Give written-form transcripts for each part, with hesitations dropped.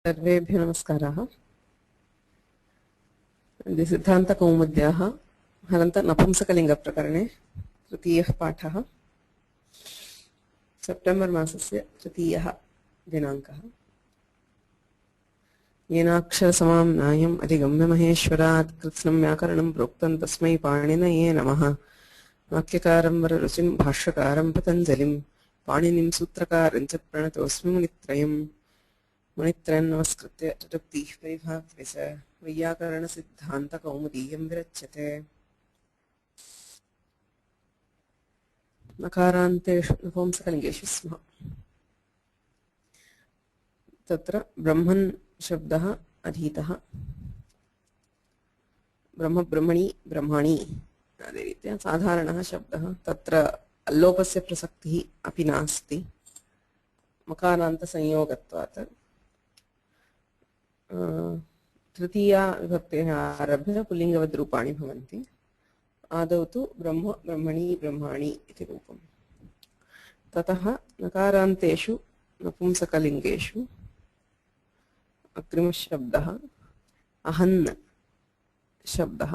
सर्वेभ्यो नमस्काराः। सिद्धान्तकौमुद्याः हलन्त-नपुंसकलिङ्गप्रकरणे तृतीयः पाठः। सेप्टेम्बर् मासस्य तृतीयः दिनाङ्कः। येनाक्षरसमां न्यायम् अधिगम्य महेश्वरात् कृत्स्नं व्याकरणं प्रोक्तं तस्मै पाणिनये नमः। वाक्यकारं वररुचिं भाष्यकारं पतञ्जलिं पाणिनिं सूत्रकारं च प्रणतोऽस्मि मुनित्रयम्। मुनित्रयं नमस्कृत्य चतुक्तिः परिभाव्य च वैयाकरणसिद्धान्तकौमुदीयं विरच्यते। नकारान्तेषु नपुंसकलिङ्गेषु स्मः। तत्र ब्रह्मन् शब्दः अधीतः। ब्रह्म ब्रह्मणि ब्रह्माणि अदे रीत्या साधारणः शब्दः। तत्र अल्लोपस्य प्रसक्तिः अपि नास्ति मकारान्तसंयोगत्वात्। तृतीया विभक्तेः आरभ्य पुल्लिङ्गवद्रूपाणि भवन्ति। आदौ तु ब्रह्म ब्रह्मणि ब्रह्माणि इति रूपम्। ततः नकारान्तेषु नपुंसकलिङ्गेषु अग्रिमशब्दः अहन् शब्दः।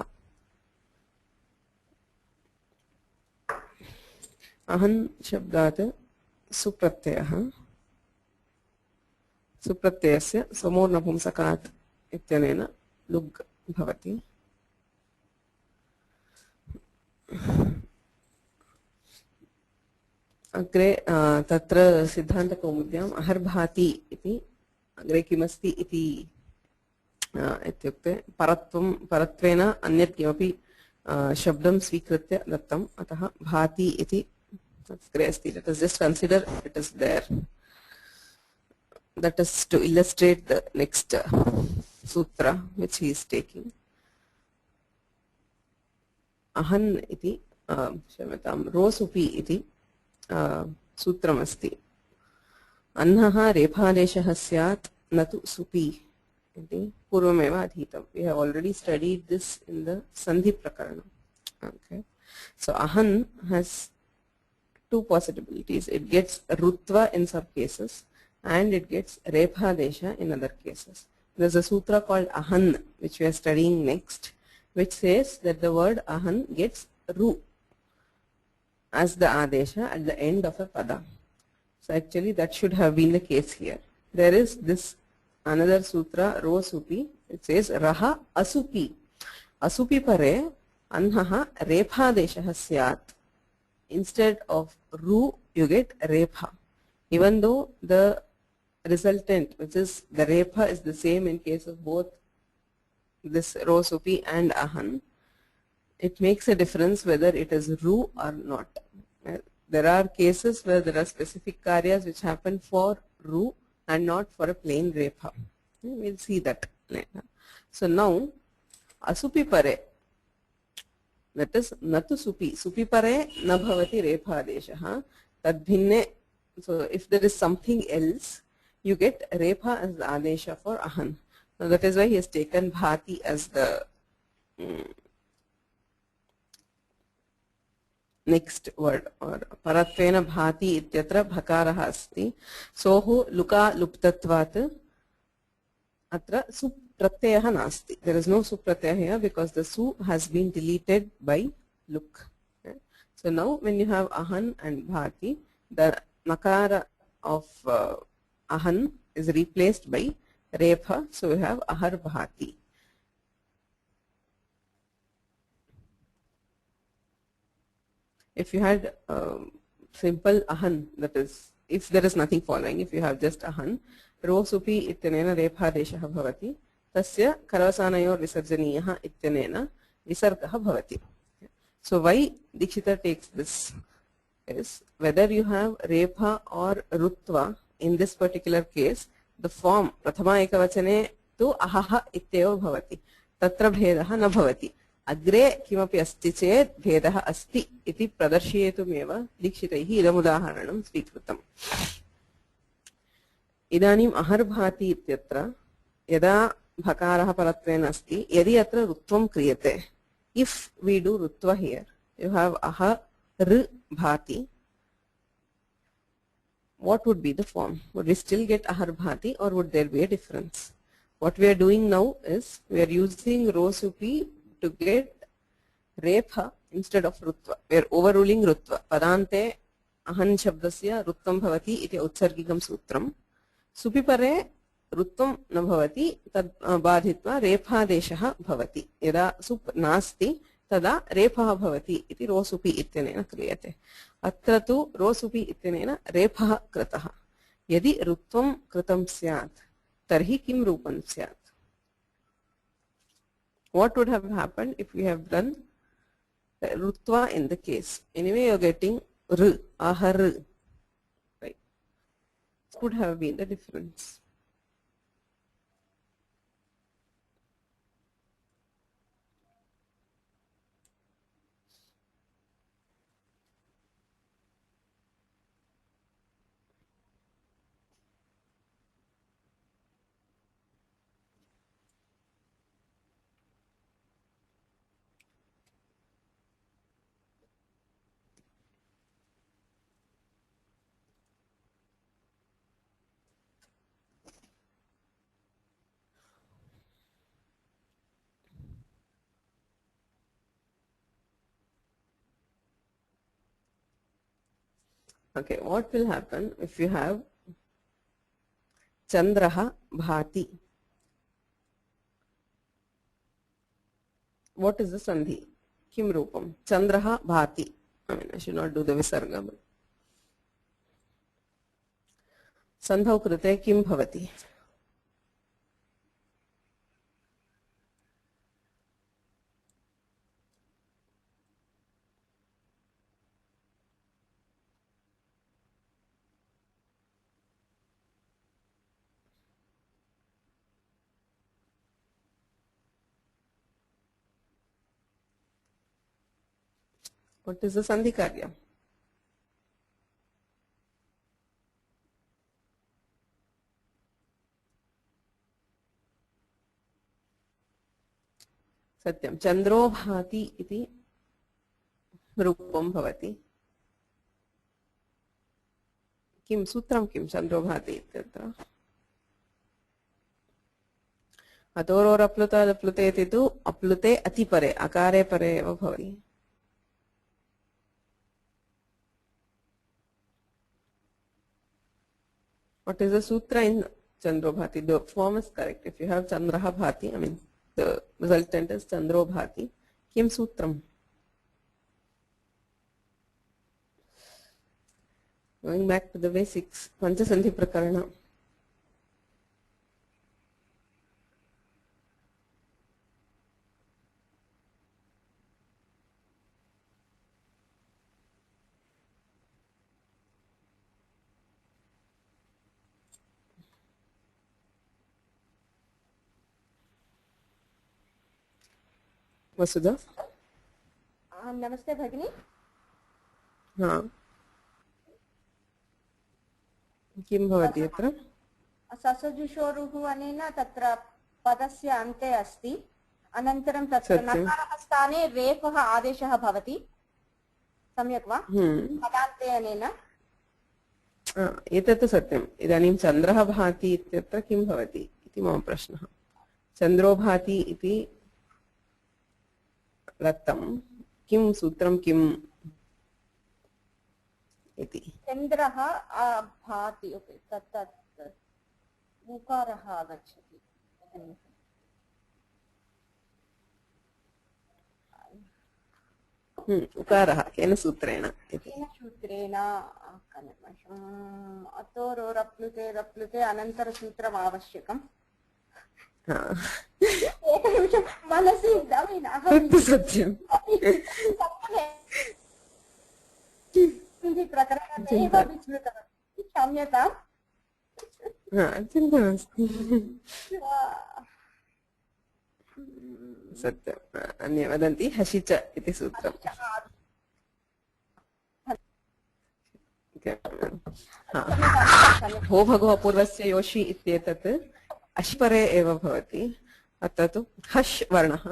अहन् शब्दात् सुप्रत्ययः। सुप्रत्ययस्य समोर्नपुंसकात् इत्यनेन लुग् भवति। अग्रे तत्र सिद्धान्तकौमुद्याम् अहर्भाति इति अग्रे किमस्ति इति इत्युक्ते परत्वेन अन्यत् किमपि शब्दं स्वीकृत्य दत्तम्। अतः भाति इति अग्रे अस्ति। लेट् अस् just consider it is there. That is to illustrate the next sutra which he is taking. Ahan iti क्षम्यतां रोसुपि इति सूत्रमस्ति. अन्नः रेफादेशः स्यात् न तु सुपि इति पूर्वमेव अधीतं. We have already studied this in the Sandhi Prakaranam. Okay. So Ahan has two possibilities. It gets Rutva in some cases and it gets Rephadesha in other cases. There's a sutra called Ahan which we are studying next, which says that the word Ahan gets Ru as the Adesha at the end of a pada. So actually that should have been the case here. There is this another sutra, Ro Supi, it says Raha Asupi. Asupi pare Anhaha Rephadesha syat. Instead of Ru you get Repha. Even though the resultant, which is the Repha, is the same in case of both this Rosupi and Ahan, it makes a difference whether it is Ru or not. There are cases where there are specific karyas which happen for Ru and not for a plain Repha. We'll see that later. So now, Asupi pare, that is Natu Supi. Supi pare na bhavati Repha adeshaha. Tad bhinne. So if there is something else, you get Repha as the Adesha for Ahan. So that is why he has taken Bhati as the next word. Or Paratvena Bhati ityatra bhakaraha asti. Sohu luka luptatvat atra supratyaha nasti. There is no supratyaha here because the su has been deleted by luk. Okay. So now when you have Ahan and Bhati, the Nakara of Ahan is replaced by Repha, so we have Ahar Bhati. If you had simple Ahan, that is, if there is nothing following, if you have just Ahan, Ro Supi ityanena Repha deshaha bhavati, tasya Karavasanayor Visarjaniyaha ityanena Visargaha bhavati. So why Dikshita takes this is whether you have Repha or Rutva in this particular case, the form Prathama Ekavachane tu Ahaha ityeva bhavati. Tatra bhedaha na bhavati. Agre kimapi asti chet bhedaha asti iti pradarshyetumeva dikshitaihi idamudaharanam svikrutam. Idanim ahar bhati ityatra yada bhakaraha paratvena asti yadi atra rutvam kriyate. If we do rutva here, you have ahar bhati. what would be the form? Would we still get aharbhati or would there be a difference? What we are doing now is we are using ro supi to get repha instead of rutva. We are overruling rutva. Padante ahan shabdasya rutvam bhavati iti utsargikam sutram. Supi pare rutvam na bhavati tad badhitva repha bhavati. Yada sup nasti tada repha bhavati iti ro supi ityanena kriyate. अत्र तु रो सुपि इत्यनेन रेफः कृतः. यदि ऋत्वं कृतं स्यात् तर्हि किं रूपं स्यात्? What would have happened if we have done rutva in the case? Anyway, you are getting r, ahar, right? What would have been the difference? Okay, what will happen if you have Chandraha Bhati? What is the Sandhi? Kim Rupam? Chandraha Bhati. I mean, I should not do the Visarga. But Sandhau Krite Kim Bhavati? What is the Sandhi Karya? Satyam. Chandro Bhati iti Rupam Bhavati. Kim Sutram Kim Chandro Bhati ityatra. Atoro apluta aplute titu aplute ati pare akare pare eva bhavati. What is the sutra in Chandro Bhati? The form is correct. If you have Chandraha Bhati, I mean the resultant is Chandro Bhati. Kim Sutram? Going back to the basics, Panchasandhi Prakarana. Vasudha? नमस्ते भगिनी. हाँ. किं भवति अत्र? ससजुषोरुः अनेन तत्र पदस्य अन्ते अस्ति. अनन्तरं तत्र नकारः स्थाने रेफः आदेशः भवति. सम्यक् वा? पदान्ते अनेन. एतत् सत्यम्. इदानीं चन्द्रः भाति इत्यत्र किं भवति इति मम प्रश्नः. चन्द्रो भाति इति दत्तं. किं सूत्रं किम् इति? चन्द्रः भाति. ओके, तत् उकारः आगच्छति. उकारः केन सूत्रेण? केन सूत्रेण? अतोरोरप्लुते रप्लुते अनन्तरसूत्रम् आवश्यकम्. एकनिमिषं मनसि सत्यम्. प्रकरणमेव विस्मृतवती. क्षम्यताम्. चिन्ता नास्ति. सत्यम्. अन्ये वदन्ति हसिच इति सूत्रम्. हो भगवः पूर्वस्य योषि इत्येतत् अशिपरे एव भवति. अत्र तु हश् वर्णः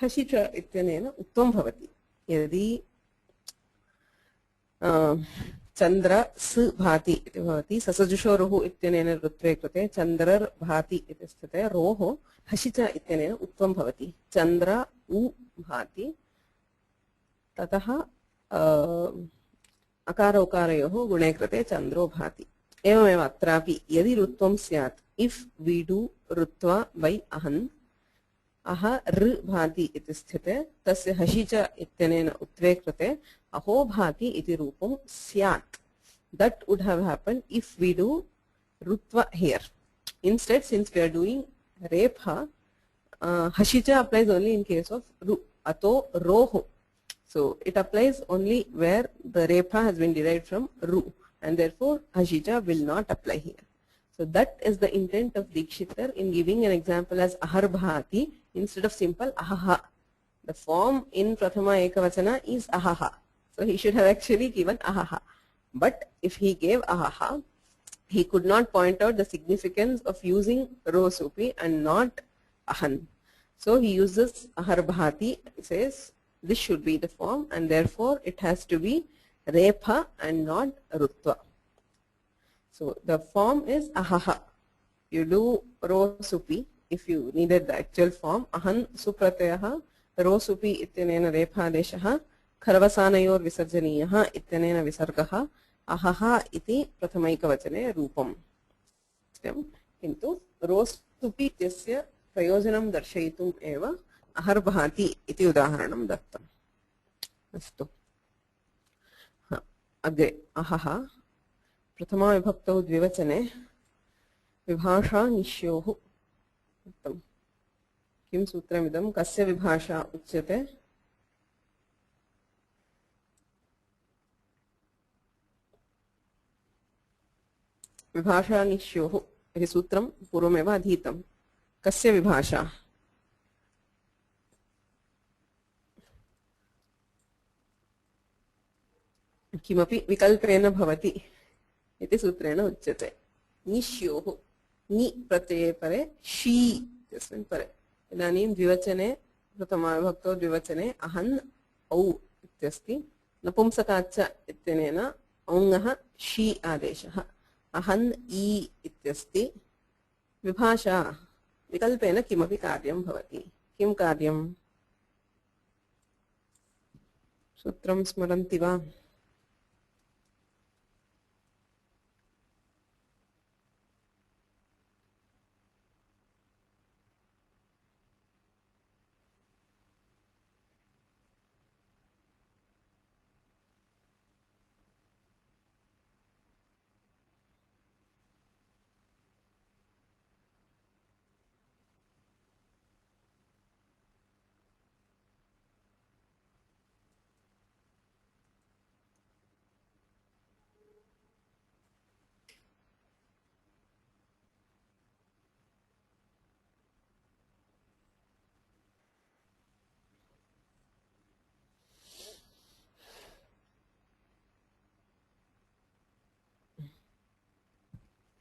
हसि च इत्यनेन उत्तमं भवति. यदि चंद्र स भाति इति भवति ससजुषोरुः इत्यनेन ऋत्वे कृते चंद्रर भाति इति स्थिते रोः हसिच इत्यनेन उत्वं भवति चंद्र उ भाति ततः अकार उकारयोः गुणे कृते चंद्रो भाति एवमेव अत्रापि यदि ऋत्वं स्यात् इफ वी डू ऋत्वा बै अहन् अह ऋ भाति इति स्थिते तस्य हसिच इत्यनेन उत्वे कृते अहो भाति इति रूपं स्यात् that would have happened if we do rutva here instead since we are doing repha hashicha applies only in case of ru ato roho so it applies only where the repha has been derived from ru and therefore hashicha will not apply here. So that is the intent of Dikshitar in giving an example as ahar bhati instead of simple ahaha. The form in Prathama Ekavachana is ahaha. So he should have actually given ahaha. But if he gave ahaha, he could not point out the significance of using rosupi and not ahan. So he uses ahar bhati, says this should be the form and therefore it has to be repha and not rutva. So the form is ahaha. You do ro supi if you needed the actual form. Ahan supratyah ro supi ityanena repha kharvasanayor visarjaniyah ityanena visargah ahaha iti prathamaikavachane rupam. Kintu ro supi ityasya prayojanam darshayitum eva ahar bhati iti udaharanam dattam. Astu. Agre ahaha प्रथमा विभक्तौ द्विवचने विभाषा निश्योः उक्तम् किं सूत्रमिदं कस्य विभाषा उच्यते विभाषा निश्योः इति सूत्रं पूर्वमेव अधीतं कस्य विभाषा किमपि विकल्पेन भवति इति सूत्रेण उच्यते निश्योः नि प्रत्यये परे शी इत्यस्मिन् परे इदानीं द्विवचने प्रथमाविभक्तौ द्विवचने अहन् औ इत्यस्ति नपुंसकाच्च इत्यनेन औङः शी आदेशः अहन् इ इत्यस्ति विभाषा विकल्पेन किमपि कार्यं भवति किं कार्यं सूत्रं स्मरन्ति वा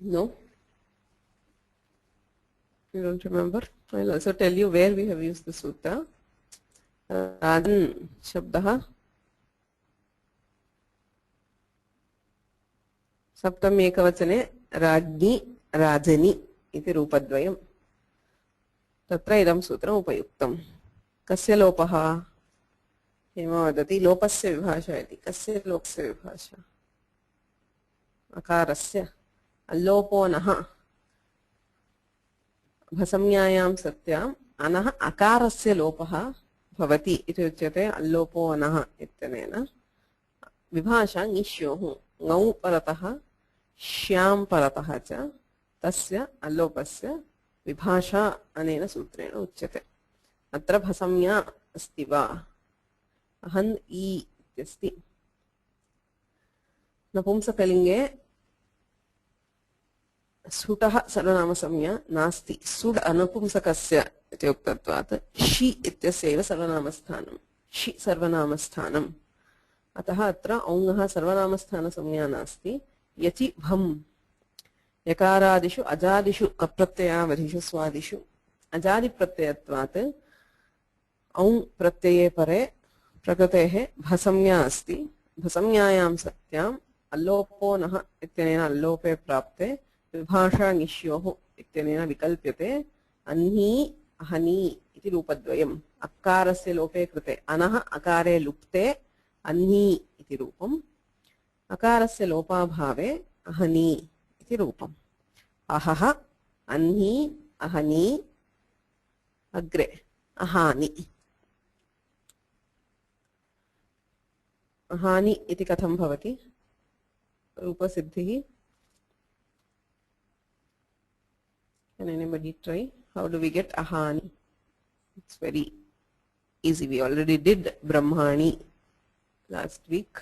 No? You don't remember? I'll also tell you where we have used the sutra. Rajan Shabdaha Saptami Ekavachane Rajni Rajani iti Rupadvayam. Tatra idam sutram upayuktam. Kasya lopaha? Hema vadati lopasya vibhasha iti. Kasya lopasya vibhasha? Akarasya. अल्लोपो नः भसंज्ञायां सत्याम् अनः अकारस्य लोपः भवति इति उच्यते अल्लोपो नः इत्यनेन विभाषा निश्योः ङौ परतः श्यां परतः च तस्य अल्लोपस्य विभाषा अनेन सूत्रेण उच्यते अत्र भसंज्ञा अस्ति वा अहन् इ इत्यस्ति नपुंसकलिङ्गे सुटः सर्वनामसंज्ञा नास्ति सुड अनुपुंसकस्य इति उक्तत्वात् षि इत्यस्यैव सर्वनामस्थानं षि सर्वनामस्थानम् अतः अत्र औङः सर्वनामस्थानसंज्ञा नास्ति यचि भम् यकारादिषु अजादिषु अप्रत्ययावधिषु स्वादिषु अजादिप्रत्ययत्वात् औङ् प्रत्यये परे प्रकृतेः भसंज्ञा अस्ति भसंज्ञायां सत्याम् अल्लोपो नः इत्यनेन अल्लोपे प्राप्ते विभाषा निश्योः इत्यनेन विकल्प्यते अन्ही अहनी इति रूपद्वयम् अकारस्य लोपे कृते अनः अकारे लुप्ते अन्ही इति रूपम् अकारस्य लोपाभावे अहनी इति रूपम् अहः अन्ही अहनी अग्रे अहानि अहानि इति कथं भवति रूपसिद्धिः Can anybody try? How do we get ahani? It's very easy. We already did brahmani last week.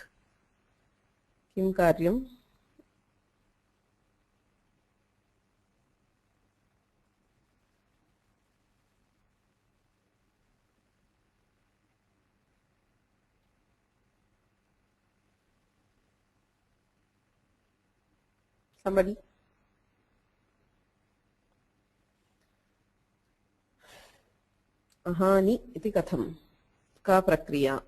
Kim karyam? Somebody? अहानि इति कथं का प्रक्रिया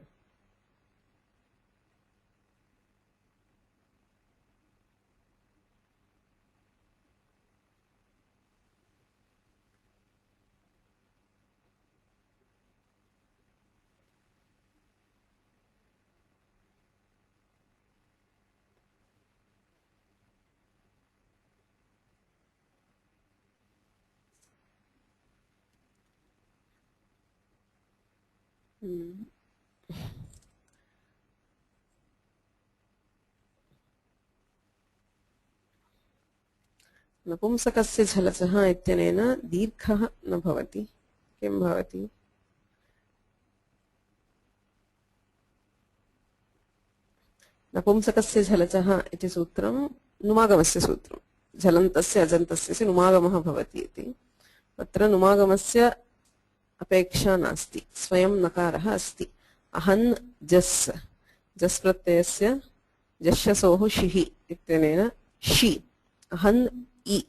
नपुंसकस्य झलसः इत्यनेन दीर्घः न भवति किं भवति नपुंसकस्य झलसः इति सूत्रं नुमागमस्य सूत्रं झलन्तस्य अजन्तस्य च नुमागमः भवति इति अत्र नुमागमस्य अपेक्षा नास्ति स्वयं नकारः अस्ति अहन् जस् जस् प्रत्ययस्य जश्यसोः शिः इत्यनेन शि अहन् इ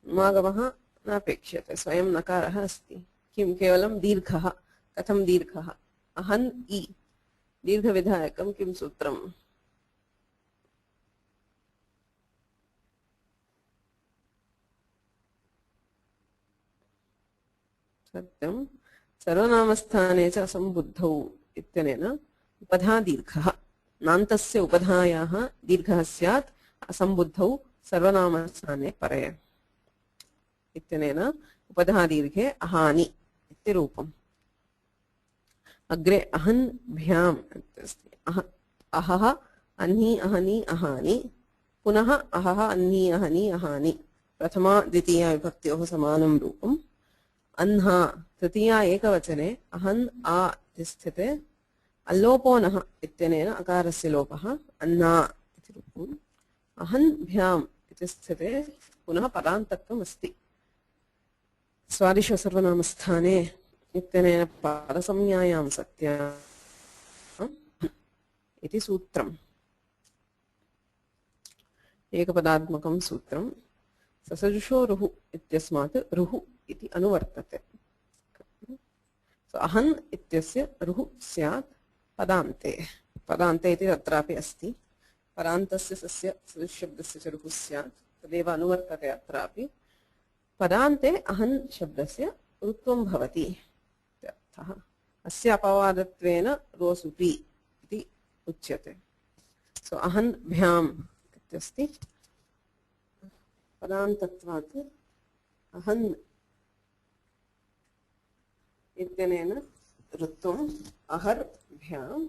नुमागमः नापेक्ष्यते स्वयं नकारः अस्ति किं केवलं दीर्घः कथं दीर्घः अहन् इ दीर्घविधायकं किं सूत्रम् सत्यं सर्वनामस्थाने च असम्बुद्धौ इत्यनेन उपधा दीर्घः नान्तस्य उपधायाः दीर्घः स्यात् असम्बुद्धौ सर्वनामस्थाने परे इत्यनेन उपधा दीर्घे अहानि इति रूपम् अग्रे अहन् भ्याम् अस्ति अहः अन्ही अहनि अहानि पुनः अहः अन्ही अहनि अहानि प्रथमा द्वितीया विभक्त्योः समानं रूपम् अह्ना तृतीया एकवचने अहन् आ इति स्थिते अल्लोपो नः इत्यनेन अकारस्य लोपः अह्ना इति रूपम् अहन् भ्याम् इति स्थिते पुनः पदान्तत्वम् अस्ति स्वादिशो सर्वनामस्थाने इत्यनेन पादसंज्ञायां सत्याम् इति सूत्रम् एकपदात्मकं सूत्रं ससजुषो रुः इत्यस्मात् रुः इति अनुवर्तते अहन् इत्यस्य रुः स्यात् पदान्ते पदान्ते इति तत्रापि अस्ति पदान्तस्य सस्य सदुशब्दस्य च रुः स्यात् तदेव अनुवर्तते अत्रापि पदान्ते अहन् शब्दस्य ऋत्वं भवति इत्यर्थः अस्य अपवादत्वेन रोसुपि इति उच्यते सो अहन् भ्याम् इत्यस्ति पदान्तत्वात् अहन् इत्यनेन ऋत्वम् अहर् भ्याम्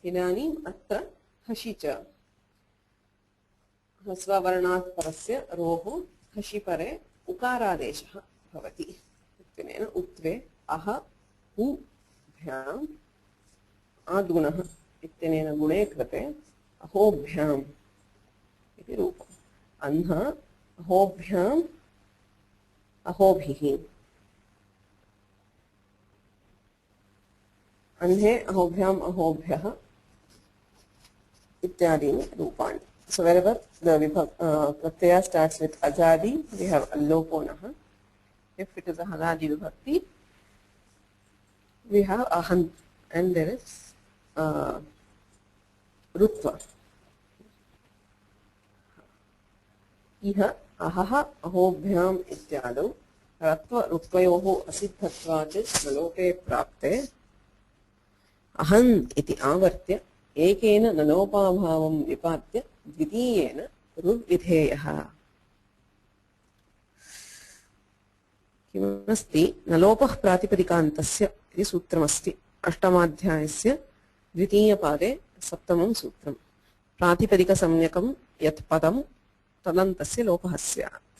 इदानीम् अत्र हषि च ह्रस्ववर्णात् परस्य रोः हषि परे उकारादेशः भवति इत्यनेन उत्वे अह हु भ्याम् आद्गुणः इत्यनेन गुणे कृते अहोभ्याम् इति रूपम् अह्ना अहोभ्याम् अहोभिः अन्हे अहोभ्याम् अहोभ्यः इत्यादीनि रूपाणि so wherever the pratyaya starts with ajadi we have allopo nah if it is a haladi vibhakti we have ahan and there is rutva इह अहः अहोभ्याम् इत्यादौ रत्व ऋत्वयोः असिद्धत्वात् नलोपे प्राप्ते अहन् इति आवर्त्य एकेन नलोपाभावं निपात्य द्वितीयेन रुर्विधेयः। किमस्ति नलोपः प्रातिपदिकान्तस्य इति सूत्रमस्ति अष्टमाध्यायस्य द्वितीयपादे सप्तमं सूत्रम्। प्रातिपदिकसंज्ञकं यत् पदं तदन्तस्य लोपः स्यात्।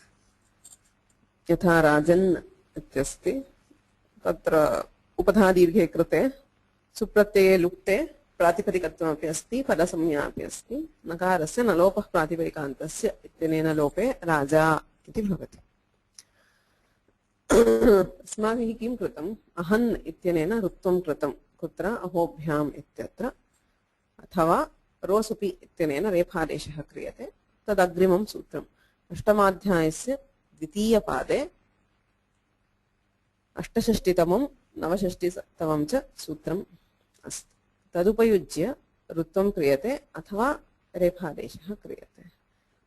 यथा राजन् इत्यस्ति तत्र उपधादीर्घे कृते सुप्रत्यये लुप्ते प्रातिपदिकत्वमपि अस्ति पदसंज्ञा अपि अस्ति। नकारस्य नलोपः प्रातिपदिकान्तस्य इत्यनेन लोपे राजा इति भवति। अस्माभिः किं कृतम् अहन् इत्यनेन ऋत्वं कृतं कुत्र अहोभ्याम् इत्यत्र अथवा रोसुपि इत्यनेन रेफादेशः क्रियते तदग्रिमं सूत्रम् अष्टमाध्यायस्य द्वितीयपादे अष्टषष्टितमं नवषष्टितमं च सूत्रम् अस्ति। तदुपयुज्य ऋत्वं क्रियते अथवा रेफादेशः क्रियते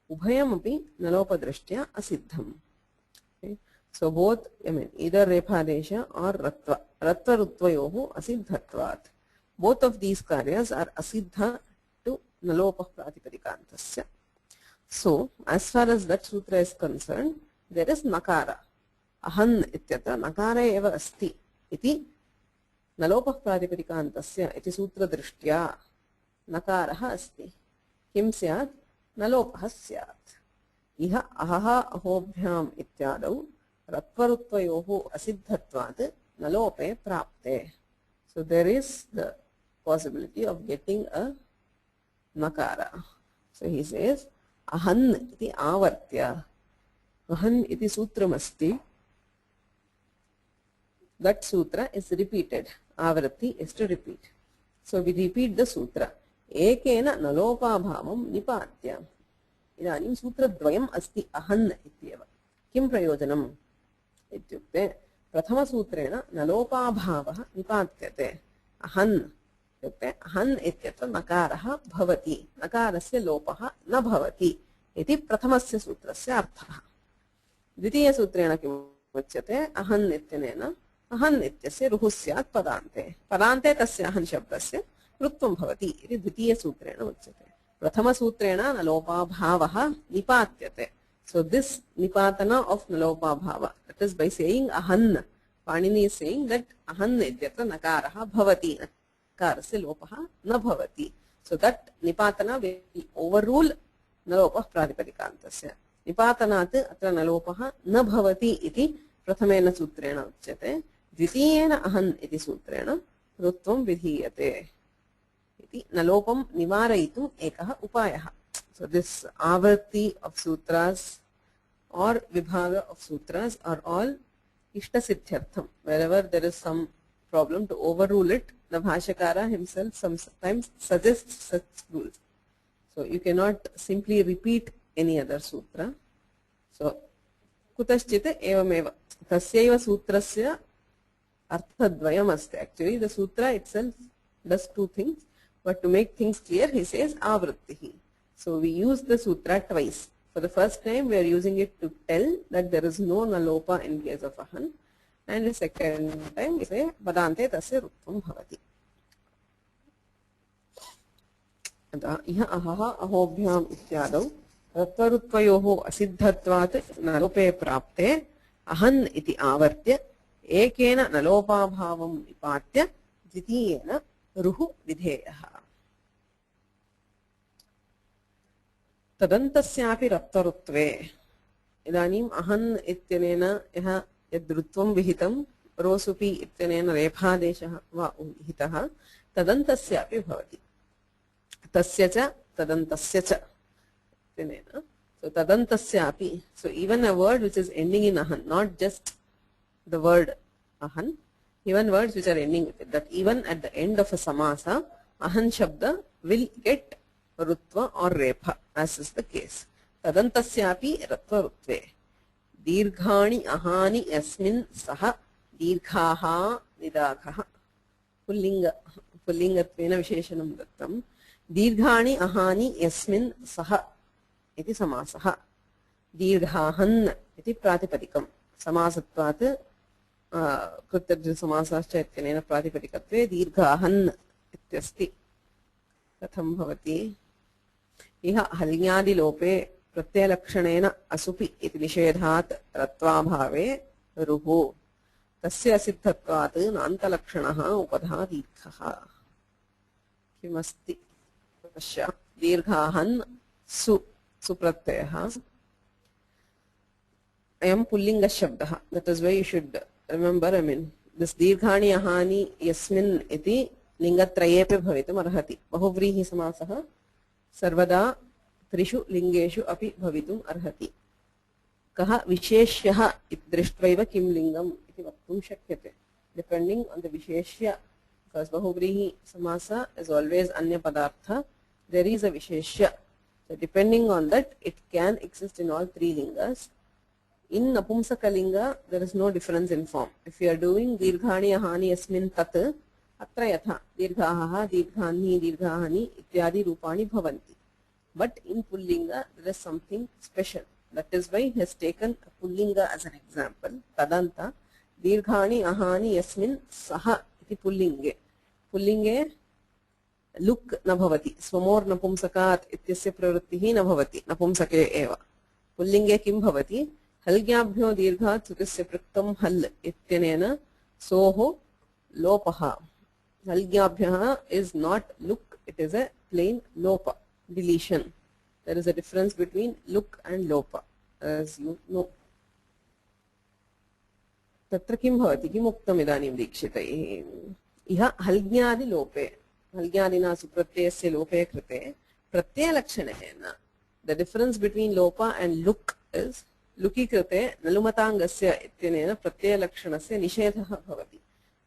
उभयमपि नलोपदृष्ट्या असिद्धम्। So both, I mean, either Rephadesh or Ratva. Ratva Rutvayohu asiddhatvat. Both of these karyas are asiddha to Nalopah Pratipadikantasya. So, as far as that sutra is concerned, there is Nakara. Ahan ityatra Nakara eva asti iti Nalopah Pratipadikantasya iti sutra drishtya Nakaraha asti. Kim syat? Nalopah syat. Iha ahaha ahobhyam ityadau Ratvarutvayohu asiddhatvat nalope prapte. So there is the possibility of getting a nakara. So he says ahan iti avartya. Ahan iti sutram asti. That sutra is repeated. Avarti is to repeat. So we repeat the sutra. Ekena nalopa bhavam nipatya. Idanim sutra dvayam asti ahan ityeva. Kim prayojanam? इत्युक्ते प्रथमसूत्रेण नलोपाभावः निपात्यते अहन् इत्युक्ते अहन् इत्यत्र नकारः भवति नकारस्य लोपः न भवति इति प्रथमस्य सूत्रस्य अर्थः। द्वितीयसूत्रेण किम् उच्यते अहन् इत्यनेन अहन् इत्यस्य रुः स्यात् पदान्ते पदान्ते तस्य अहन् शब्दस्य ऋत्वं भवति इति द्वितीयसूत्रेण उच्यते। प्रथमसूत्रेण नलोपाभावः निपात्यते. So this nipatana of nalopa bhava, that is by saying ahan, Panini is saying that ahan ityatra nakaraha bhavati, nakarasya lopaha na bhavati. So that nipatana will overrule nalopah pratipadikantasya. Nipatanat atra nalopaha na bhavati iti prathamena sutrena uchyate. Dvitiyena ahan iti sutrena rutvam vidhiyate. Iti nalopam nivaraitum ekaha upayaha. So this avarti of sutras or vibhaga of sutras are all ishtasiddhyartham. Wherever there is some problem to overrule it, the Bhashyakara himself sometimes suggests such rules. So you cannot simply repeat any other sutra. So kutaschita evameva. Tasyaiva sutrasya arthadvayam asti. Actually the sutra itself does two things, but to make things clear he says avrittihi. So we use the sutra twice. For the first time we are using it to tell that there is no nalopa in case of ahan, and the second time we say padante tasya rutvam bhavati. Iha ahaha ahobhyam ityadau ratvarutvayoho asiddhatvat nalope prapte ahan iti avartya ekena nalopa bhavam nipatya dvitiyena ruhu vidheyaha. तदन्तस्यापि रत्वरुत्वे इदानीम् अहन् इत्यनेन यः यद्रुत्वं विहितं रोसुपि इत्यनेन रेफादेशः वा विहितः तदन्तस्यापि भवति तस्य च तदन्तस्य च इत्यनेन so तदन्तस्यापि so even a word which is ending in ahan, not just the word ahan, even words which are ending with it, that even at the end of a samasa ahan shabda will get Rutva or Repha, as is the case. Tadantasyapi Ratva Rutve. Dirghani ahani yasmin saha dirghaha nidaghaha. Pullingatvena visheshanam dattam. Dirghani ahani yasmin saha iti samasaha. दीर्घाहन् इति प्रातिपदिकं समासत्वात् कृतज्ञसमासश्च इत्यनेन प्रातिपदिकत्वे दीर्घाहन् इत्यस्ति। कथं भवति? इह हल्ङ्यादिलोपे प्रत्ययलक्षणेन असुपि इति निषेधात् रत्वाभावे रुः तस्य असिद्धत्वात् नान्तलक्षणः उपधा दीर्घः। किमस्ति? पश्य, दीर्घाहन् सुप्रत्ययः अयं पुल्लिङ्गशब्दः. That is why you should remember, I mean, this दीर्घाणि अहानि यस्मिन् इति लिङ्गत्रयेपि भवितुम् अर्हति. बहुव्रीहि समासः सर्वदा त्रिषु लिङ्गेषु अपि भवितुम् अर्हति. कः विशेष्यः इति दृष्ट्वैव किं लिङ्गम् इति वक्तुं शक्यते. Depending on the विशेष्य, because बहुव्रीहि समास is always अन्य पदार्थ, there is a visheshya. So depending on that, it can exist in all three lingas. In Napumsakalinga, there is no difference in form. If you are doing dirghani ahani yasmin tat, atra yatha dirghaha, dirghani, dirghani ityadi rupani bhavanti. But in Pullinga, there is something special. That is why he has taken Pullinga as an example. Tadanta dirghani ahani yasmin saha iti Pullinge. Pullinge लुक् न भवति. स्वमोर् नपुंसकात् इत्यस्य प्रवृत्तिः न भवति नपुंसके एव. पुल्लिङ्गे किं भवति? हल्ग्याभ्यो दीर्घात् सुतस्य पृक्तं हल् इत्यनेन सोः लोपः. हल्ग्याभ्यः is not look, it is a plain lopa, deletion. There is a difference between look and lopa, as you know. तत्र किं भवति? किम् उक्तम् इदानीं दीक्षितैः? इह हल्ग्यादि लोपे, हल्ग्यादिना सुप्रत्ययस्य लोपे कृते प्रत्ययलक्षणेन, the difference between lopa and look is लुकि कृते नलुमताङ्गस्य इत्यनेन प्रत्ययलक्षणस्य निषेधः भवति.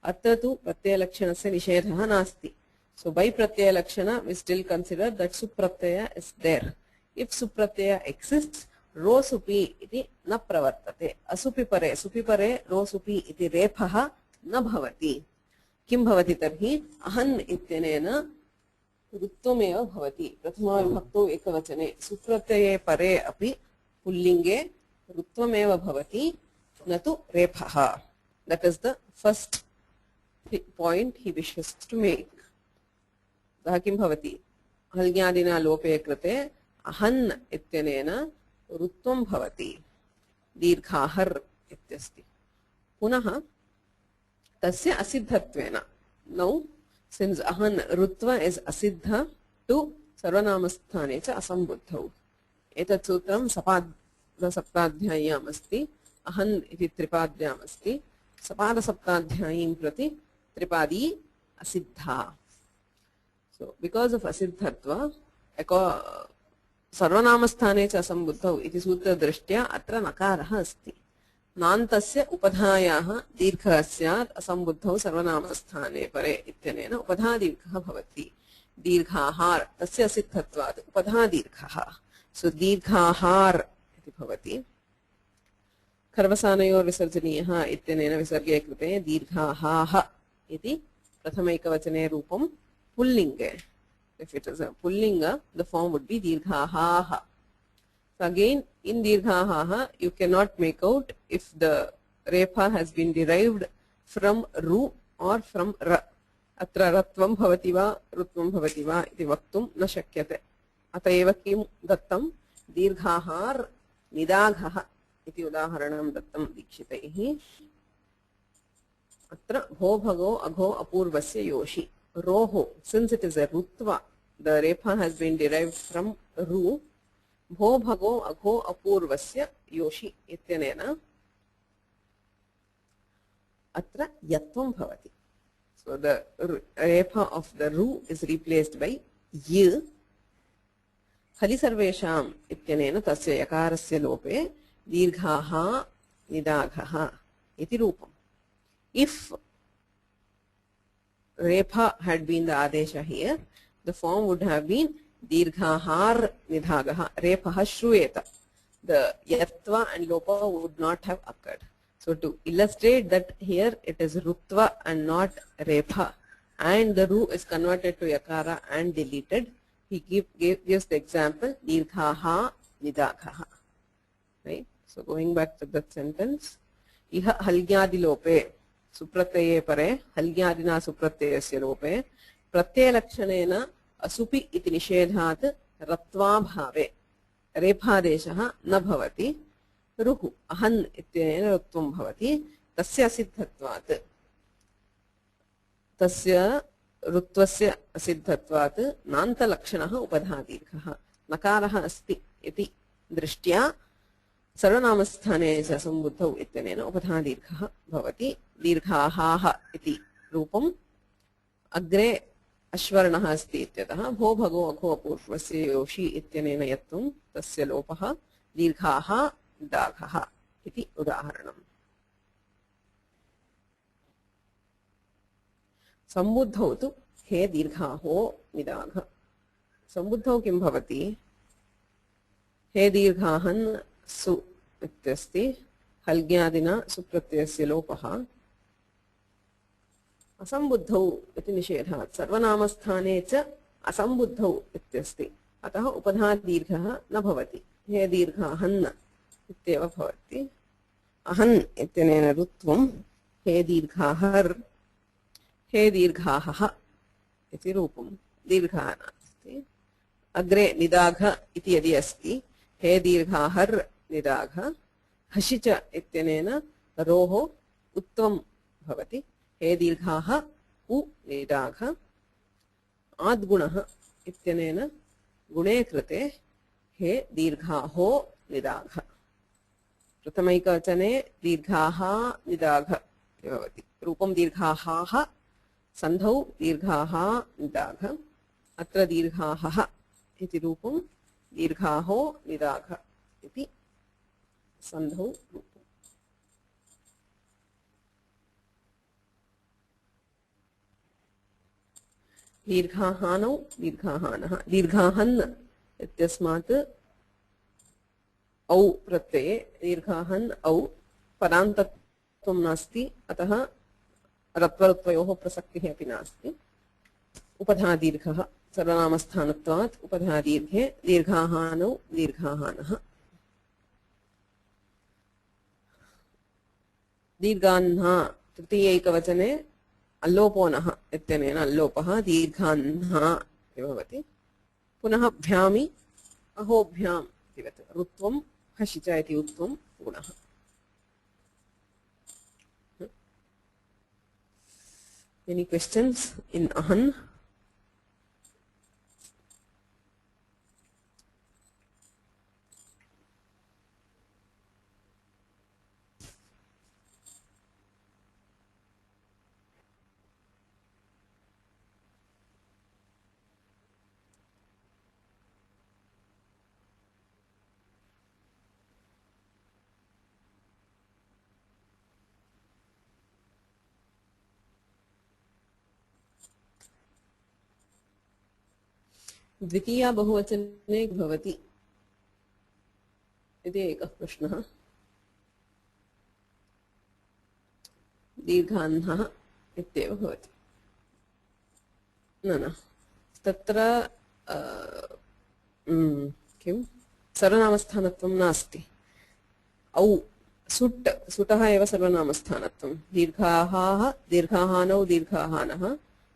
अत्र तु प्रत्ययलक्षणस्य निषेधः नास्ति. So by pratyayalakshana we still consider that supratyaya is there. If supratyaya exists, ro supi iti na pravartate. Asupi pare ro supi iti rephah na bhavati. किं भवति तर्हि? अहन् इत्यनेन ऋत्वमेव भवति. प्रथमाविभक्तौ एकवचने सुप्रत्यये परे अपि पुल्लिङ्गे ऋत्वमेव भवति, न तु रेफः. That is the first point he wishes to make. अतः किं भवति? हल्ग्यादिना लोपे कृते अहन् इत्यनेन ऋत्वं भवति. दीर्घाहर् इत्यस्ति. पुनः तस्य असिद्धत्वेन. Now, since ahan rutva is asiddha to sarvanamasthane cha asambuddhau. Etat sutram sapada saptadhyayam asti. Ahan iti tripadyam asti. Sapada saptadhyayim prati tripadi asiddha. So, because of asiddhatva, sarvanamasthane cha asambuddhau iti sutra drishtya atra nakarah asti. नान्तस्य उपधायाः दीर्घः स्यात् असम्बुद्धौ सर्वनामस्थाने परे इत्यनेन उपधा दीर्घः भवति. दीर्घाहार तस्य असिद्धत्वात् उपधा दीर्घः. सो दीर्घाहार इति भवति. खर्वसानयोर् विसर्जनीयः इत्यनेन विसर्गे कृते दीर्घाहाः इति प्रथमैकवचने रूपं पुल्लिङ्गे. If it is a pullinga, the form would be दीर्घाहाः. So again, in dirghaha, you cannot make out if the repha has been derived from ru or from ra. Atra ratvam bhavati va, rutvam bhavati va iti vaktum na shakyate. Atayeva kim dattam dirghahar nidaghaha iti udaharanam dattam dikshitaihi. Atra bho bhago agho apurvasya yoshi. Roho, since it is a rutva, the repha has been derived from ru. भो भगो अघो अपूर्वस्य योषि इत्यनेन अत्र यत्वं भवति. So the repha of the ru is replaced by y. खलि सर्वेषाम् इत्यनेन तस्य यकारस्य लोपे दीर्घाः निदाघः इति रूपम्. If repha had been the adesha here, the form would have been दीर्घाहार निधागः. रेफः श्रूयेत. The yatva and lopa would not have occurred. So to illustrate that here it is rutva and not repha, and the ru is converted to yakara and deleted, he gives the example dirghaha nidaghaha. right? So going back to that sentence, iha halgyadilope supratyeye pare halgyadina supratyayasya lope pratyayalakshणेन असुपि इति निषेधात् रत्वा भावे रेफादेशः न भवति रुः अहन् इत्यनेन ऋत्वं भवति तस्य असिद्धत्वात् तस्य ऋत्वस्य असिद्धत्वात् नान्तलक्षणः उपधादीर्घः नकारः अस्ति इति दृष्ट्या सर्वनामस्थाने च संबुद्धौ इत्यनेन उपधादीर्घः भवति दीर्घाहाः इति रूपम् अग्रे अश्वर्णः अस्ति इत्यतः भो भगो अघो अपूर्वस्य योषि इत्यनेन यत्त्वं तस्य लोपः दीर्घाः दाघः इति उदाहरणम् सम्बुद्धौ तु हे दीर्घाहो निदाघ सम्बुद्धौ किं भवति हे दीर्घाहन् सु इत्यस्ति हल्ग्यादिना सुप्रत्ययस्य लोपः असम्बुद्धौ इति निषेधात् सर्वनामस्थाने च असम्बुद्धौ इत्यस्ति अतः उपधादीर्घः न भवति हे दीर्घाहन् इत्येव भवति अहन् इत्यनेन ऋत्वं हे दीर्घाहर् हे दीर्घाहः इति रूपं दीर्घः नास्ति अग्रे निदाघ इति यदि अस्ति हे दीर्घाहर् निदाघ हसि च इत्यनेन रोः उत्वं भवति हे दीर्घाः उ निदाघ आद्गुणः इत्यनेन गुणे कृते हे दीर्घाहो निदाघ प्रथमैकवचने दीर्घाः निदाघ इति भवति रूपं दीर्घाहाः सन्धौ दीर्घाः निदाघ अत्र दीर्घाहः इति रूपं दीर्घाहो निदाघ इति सन्धौ रूपम् दीर्घाहानौ दीर्घाहानः दीर्घाहन् इत्यस्मात् औ प्रत्यये दीर्घाहन् औ पदान्तत्वं नास्ति अतः रत्वरुत्वयोः प्रसक्तिः अपि नास्ति उपधादीर्घः सर्वनामस्थानत्वात् उपधादीर्घे दीर्घाहानौ दीर्घाहानः दीर्घाह्ना तृतीयैकवचने अल्लोपो नः इत्यनेन अल्लोपः दीर्घाह्ना इति भवति पुनः भ्यामि अहोभ्याम् इतिवत् ऋत्वं हसि च इति उत्वं गुणः Any questions in ahan? द्वितीया बहुवचने भवति इति एकः प्रश्नः दीर्घाह्नः इत्येव भवति न तत्र किं सर्वनामस्थानत्वं नास्ति औ सुट् सुटः एव सर्वनामस्थानत्वं दीर्घाहाः दीर्घाहानौ दीर्घाहानः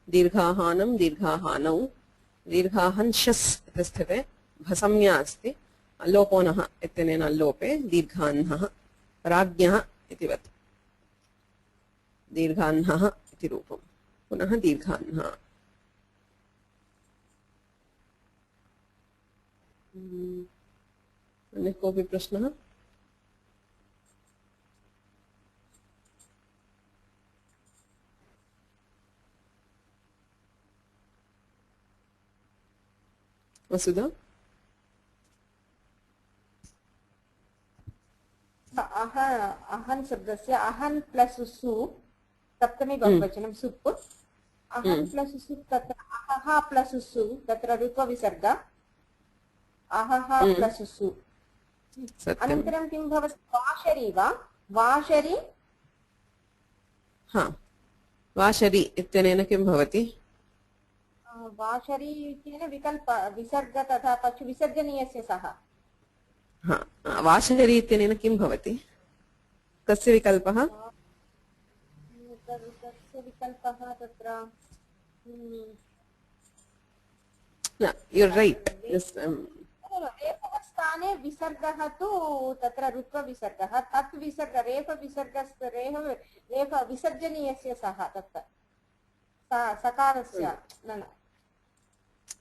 दीर्घाहानं दीर्घाहानौ दीर्घाहन् शस् इति स्थिते भसंज्ञा अस्ति अल्लोपो नः इत्यनेन अल्लोपे दीर्घाह्नः राज्ञः इतिवत् दीर्घाह्नः इति रूपं पुनः दीर्घाह्नः अन्यः कोऽपि प्रश्नः वसुधा अहन् शब्दस्य अहन् प्लस् सु सप्तमी बहुवचनं सुप् अहन् प्लस् सु तत्र अहः प्लस् सु तत्र ऋत्वविसर्ग अहः प्लस् सु अनन्तरं किं भवति वाशरी वा वाशरी हा वाशरी इत्यनेन किं भवति वाशरी इत्यनेन विकल्प विसर्ग तथा पशु विसर्जनीयस्य सः हा वाशरी इत्यनेन किं भवति कस्य विकल्पः तस्य विकल्पः तत्र न you're right yes रेफः स्थाने विसर्गः तु तत्र रुत्वविसर्गः तत् विसर्ग रेफविसर्गस्य रेफ विसर्जनीयस्य सः तत्र सकारस्य न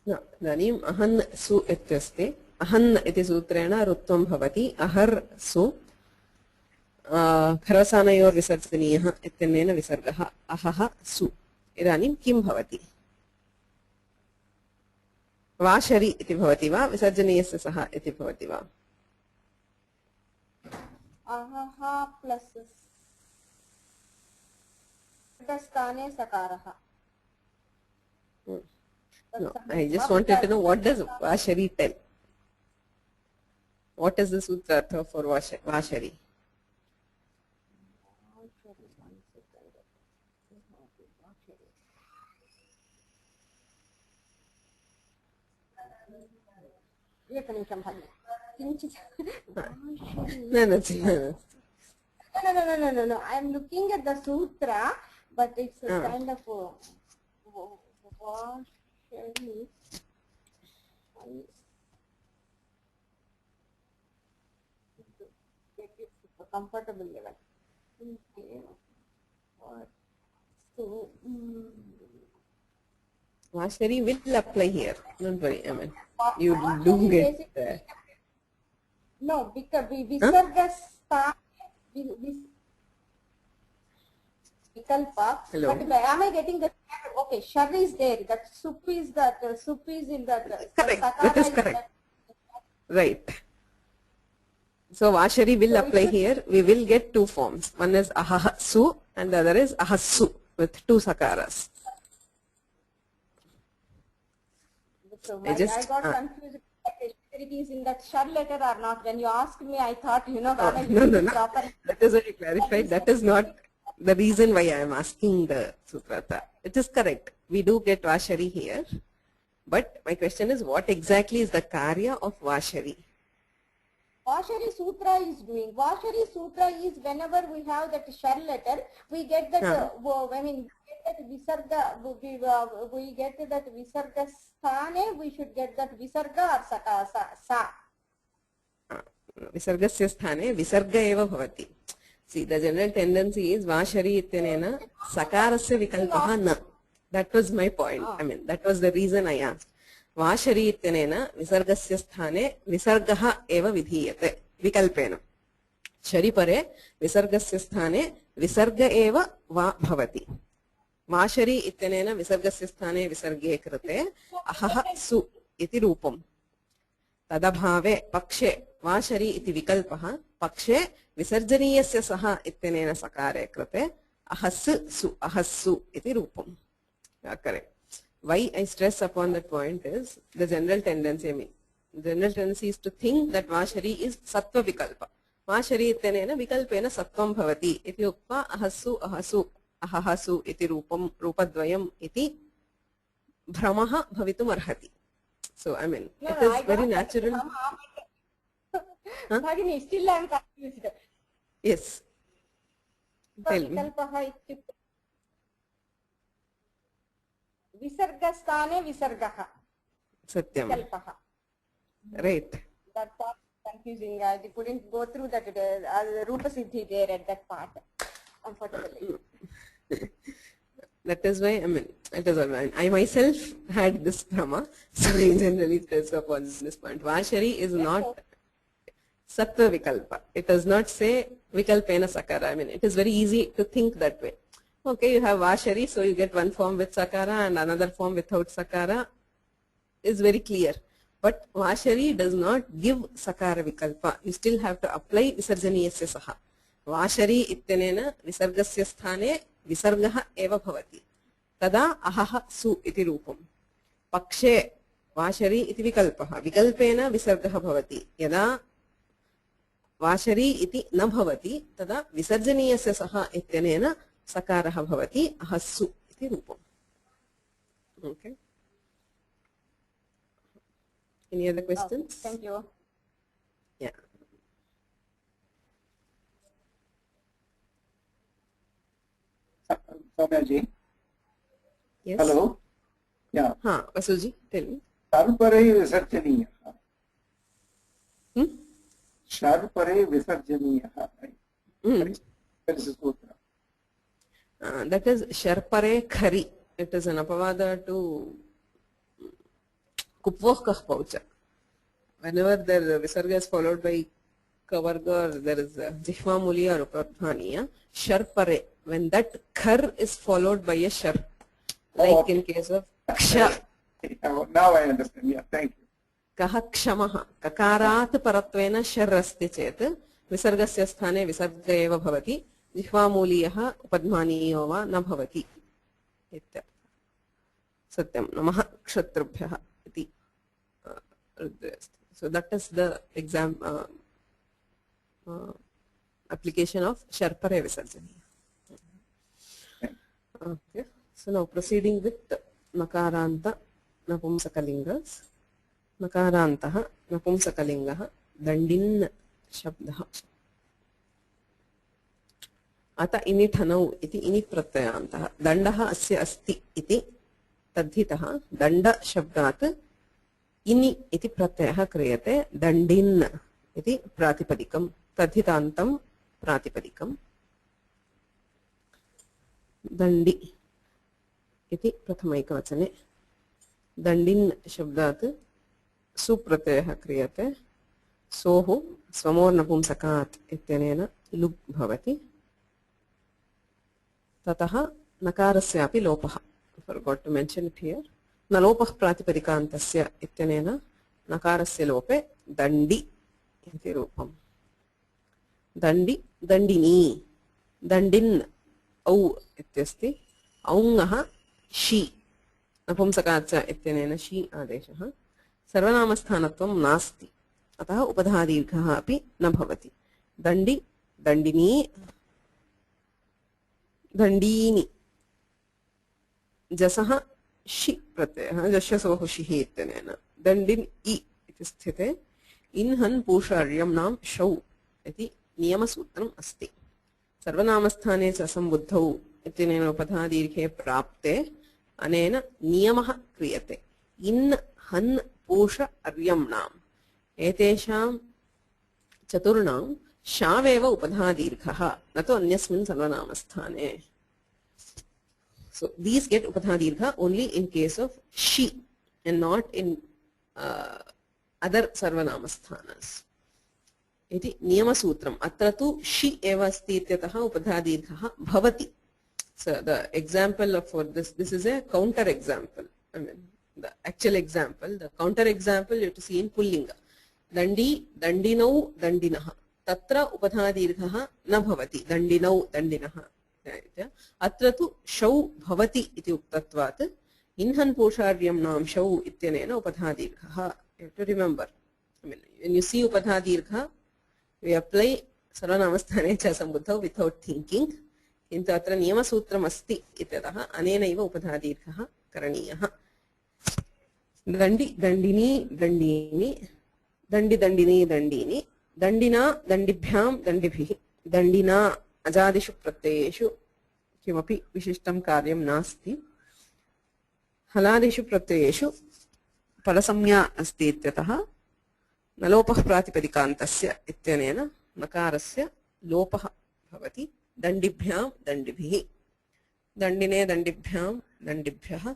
इदानीम् अहन् सु इत्यस्ति अहन् इति सूत्रेण रुत्वं भवति अहर् सु खरवसानयोर्विसर्जनीयः इत्यनेन विसर्गः अहः सु इदानीं किं भवति वाशरि इति भवति वा विसर्जनीयस्य सः इति भवति वा अहः प्लस् स्थाने सकारः No, I just wanted to know what does Vashari tell? What is the sutrartha for Vashari? एकनिमिषं भगिनि किञ्चित् No. I am looking at the sutra, but it's a kind of Vashari. Get it to a comfortable level. Okay. So, Vashari will apply here. Don't worry, I mean, you do get there. No, because Visarga start Vikalpa. Hello. But am I getting the okay? Shar is there. That sup is in that. Correct. That is correct. Right. So Vashari will apply here. We will get two forms. One is ahasu and the other is ahassu with two sakaras. So I got confused. It is in that shar letter or not. When you asked me, I thought No. That is what you clarified. That is not the reason why I am asking the sutrata. It is correct. We do get Vashari here. But my question is, what exactly is the karya of Vashari? Vashari Sutra is doing. Vashari Sutra is whenever we have that shar letter, we get that, we get that visarga, we get that visarga sthane, we should get that visarga or sa. Visargasya sthane visarga eva bhavati. See, the general tendency is Vashari ityanena sakarasya vikalpaha na. That was my point. I mean, that was the reason I asked. Vashari ityanena visargasya sthane visargaha eva vidhiyate vikalpena. Shari pare visargasya sthane visarga eva va bhavati. Vashari ityanena visargasya sthane visarge krite ahaha su iti rupam. तदभावे पक्षे washery इति विकल्पः पक्षे विसर्जनीयस्य सः इत्यनेन सकारे कृते अहस्सु इति रूपम्. Correct. Why I stress upon that point is the general tendency. I mean, general tendency is to think that Vashari is sattva vikalpa. Vashari ityanena vikalpena sattvam bhavati iti ukva ahassu ahahasu iti rupadvayam iti bhramaha bhavitum arhati. So, I mean, it is very natural. Bhagini, still I am confused. Yes. Tell me. Visargasthane visargaha. Satyam. Vikalpaha. Right. That part is confusing. I couldn't go through that Rupa Siddhi there at that part comfortably. That is why, I mean, it is all. I myself had this Brahma, so I generally stress upon this point. Vashari is not Sattva Vikalpa. It does not say Vikalpena Sakara. I mean, it is very easy to think that way. Okay, you have Vashari, so you get one form with Sakara and another form without Sakara. Is very clear. But Vashari does not give Sakara Vikalpa. You still have to apply Visarjaniyasya Saha. Vashari ityanena Visargasya sthane विसर्गः एव भवति तदा अहः सु इति रूपम् पक्षे washery इति विकल्पः विकल्पेन विसर्गः भवति यदा वाशरी इति न भवति तदा विसर्जनीयस्य सः इत्यनेन सकारः भवति अहस्सु इति रूपम्. Okay. Any other questions? Thank you. Yeah. Soumyaji. Yes. Hello. Yeah. हाँ, Vasuji, tell me. Sharpare visarjaniyah. Sharpare visarjaniyah. That is the sutra. That is Sharpare Khari. It is an apavada to Kupvoh Kah Paucha. Whenever the Visarga is followed by Kavarga or there is a Jihva Muli or Upadhaniya, Sharpare, when that Khar is followed by a Shar, like in case of Ksha. Now I understand. Yeah, thank you. Kaha Kshamaha. Kakarat Paratvena Shar asti chet. Visargasya sthane Visarga eva bhavati. Jihva Muliyah Upadhaniyo va na bhavati. Satyam Namaha Kshatrubhyah iti. So that is the exam application of Sharpare Visarjaniya. Okay. So now proceeding with Nakaranta Napumsakalingas. Nakarantaha Napumsakalingaha Dandin Shabdaha. Ata ini thanau iti ini pratyayantah. Dandaha asya asti iti tadhitaha danda shabdat ini iti pratyayah kriyate dandin iti pratipadikam tadhitantam pratipadikam dandi iti prathamaikavachane dandin shabdat supratyayah kriyate sohu swamor napumsakat ityanena lug bhavati tataha nakarasyapi lopaha. I forgot to mention it here. Nalopah pratipadikantasya ityanena nakarasya lope dandi iti rupam. Dandi, dandini, dandin au ityasti, aungaha shi. Napumsakatsa ityanena shi adeshaha. Sarvanamasthanattvam nasti. Ataha upadhadirghaha api na bhavati. Dandi, dandini, dandini. Jasaha shi pratyayah. Jasyasoho shihi ityanena. Dandin I iti sthite. Inhan pusharyam nam shau iti niyamasutram asti. Sarvanamasthane cha sambuddhau itinena upadhadirghe prapte anena niyamaha kriyate. In han pusha aryam nam. Etesham chaturnam shaveva upadhadirghaha nato anyasmin sarvanamasthane. So these get upadhadirgha only in case of she and not in other sarvanamassthanas. Iti niyamasutram. Atra tu shi eva asti ityataha upadhadirghaha bhavati. So the example for this is a counter example. I mean the actual example, the counter example you have to see in Pullinga. Dandi, dandinau, dandinaha. Tatra upadhadirghaha na bhavati. Dandinau, dandinaha. Atra tu shau bhavati iti uktatvat. Inhan posharyam nam shau ityanena upadhadirghaha. You have to remember. I mean, when you see upadhadirgha, we apply sarvanamasthane cha sambuddhau without thinking. Kintu atra niyamasutram asti ityataha anena iva upadhadirghaha karaniyah. Dandi, dandini, dandini, dandi, dandini, dandini, dandina, dandibhyam, dandibhihi, dandina, ajadishu pratyayeshu kimapi vishishtam karyam nasti. Haladishu pratyayeshu parasamya asti ityataha nalopah pratipadikantasya ityanena nakarasya lopah bhavati. Dandibhyam, dandibhihi, dandine, dandibhyam, dandibhyah,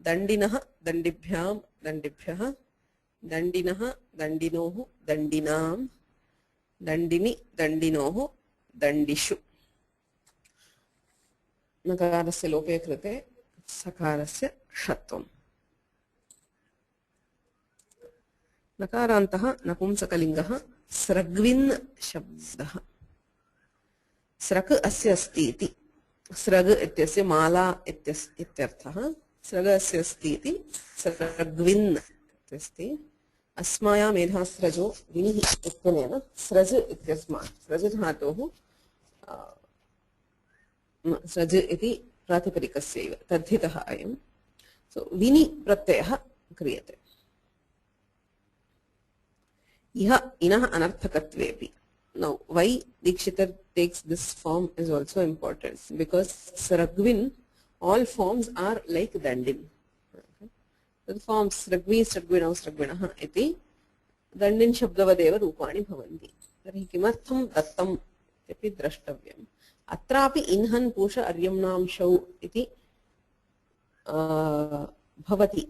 dandinaha, dandibhyam, dandibhyah, dandinaha, dandinohu, dandinam, dandini, dandinohu, dandishu. Nakarasya lope krite sakarasya shatvam. Nakarantaha napumsakalingaha sragvin shabdaha. Srag asya asti iti. Srag ityasya mala ityarthaha. Srag asya asti iti. Sragvin ityasti. Asmaya medha srajo vinihi ityanena sraj ityasmat. Sraj dhatohu sraj iti pratipadikasya tadhitaha ayam. So vini pratyayah kriyate. Iha inah anarthakatvepi. Now, why Dikshitar takes this form is also important because Sragvin, all forms are like Dandin. Okay. So the forms Sragvi, Sragvinau, Sragvinaha iti Dandin Shabdavadev Rupani Bhavanti. Tarhi kimartham dattam iti drashtavyam. Atrapi inhan pusha aryamnam shau iti bhavati.